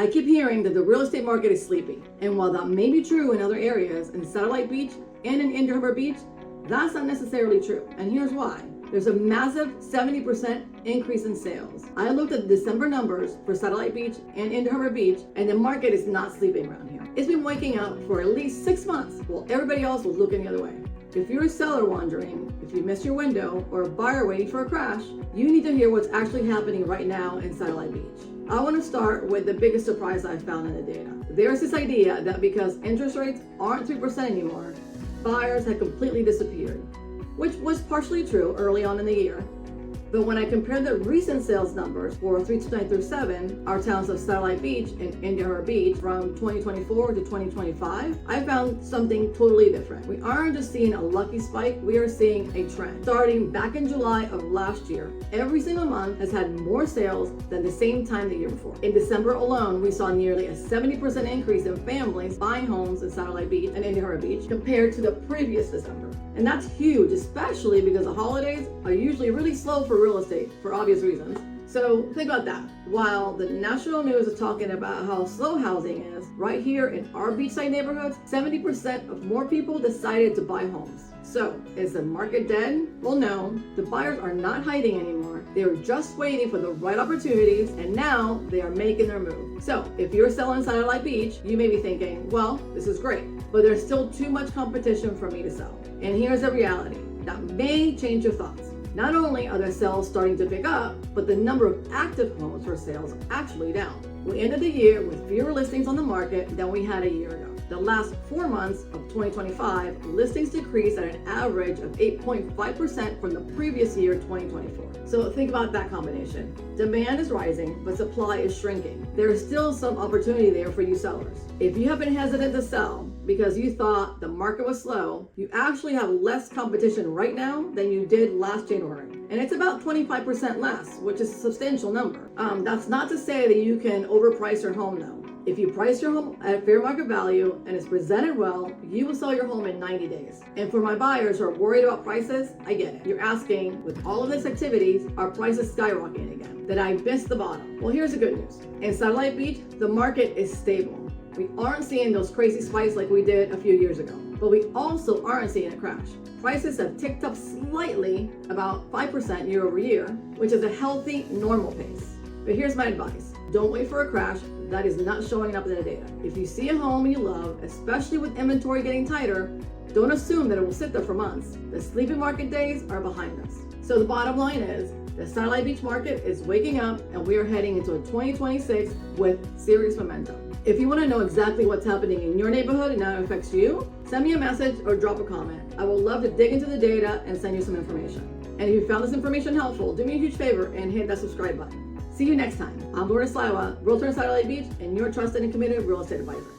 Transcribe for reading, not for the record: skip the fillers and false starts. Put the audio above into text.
I keep hearing that the real estate market is sleeping. And while that may be true in other areas, in Satellite Beach and in Harbour Beach, that's not necessarily true. And here's why. There's a massive 70% increase in sales. I looked at December numbers for Satellite Beach and in Harbour Beach, and the market is not sleeping around here. It's been waking up for at least 6 months while everybody else was looking the other way. If you're a seller wondering if you missed your window or a buyer waiting for a crash, you need to hear what's actually happening right now in Satellite Beach. I want to start with the biggest surprise I found in the data. There's this idea that because interest rates aren't 3% anymore, buyers had completely disappeared, which was partially true early on in the year. But when I compared the recent sales numbers for 329 through 7, our towns of Satellite Beach and Harbour Beach from 2024 to 2025, I found something totally different. We aren't just seeing a lucky spike, we are seeing a trend. Starting back in July of last year, every single month has had more sales than the same time the year before. In December alone, we saw nearly a 70% increase in families buying homes in Satellite Beach and in Harbour Beach compared to the previous December. And that's huge, especially because the holidays are usually really slow for real estate for obvious reasons. So think about that. While the national news is talking about how slow housing is, right here in our beachside neighborhoods, 70% of more people decided to buy homes. So is the market dead? Well, no, the buyers are not hiding anymore. They were just waiting for the right opportunities, and now they are making their move. So if you're selling Satellite Beach, you may be thinking, well, this is great, but there's still too much competition for me to sell. And here's the reality that may change your thoughts. Not only are the sales starting to pick up, but the number of active homes for sales are actually down. We ended the year with fewer listings on the market than we had a year ago. The last 4 months of 2025, listings decreased at an average of 8.5% from the previous year, 2024. So think about that combination. Demand is rising, but supply is shrinking. There is still some opportunity there for you sellers. If you have been hesitant to sell because you thought the market was slow, you actually have less competition right now than you did last January. And it's about 25% less, which is a substantial number. That's not to say that you can overprice your home though. If you price your home at fair market value and it's presented well, you will sell your home in 90 days. And for my buyers who are worried about prices, I get it. You're asking, with all of this activities, are prices skyrocketing again? Did I miss the bottom? Well, here's the good news. In Satellite Beach, the market is stable. We aren't seeing those crazy spikes like we did a few years ago, but we also aren't seeing a crash. Prices have ticked up slightly, about 5% year over year, which is a healthy, normal pace. But here's my advice. Don't wait for a crash. That is not showing up in the data. If you see a home you love, especially with inventory getting tighter, don't assume that it will sit there for months. The sleeping market days are behind us. So the bottom line is, the Satellite Beach market is waking up and we are heading into a 2026 with serious momentum. If you want to know exactly what's happening in your neighborhood and how it affects you, send me a message or drop a comment. I would love to dig into the data and send you some information. And if you found this information helpful, do me a huge favor and hit that subscribe button. See you next time. I'm Lourdes, Sliwa, Realtor in Satellite Beach, and your trusted and committed real estate advisor.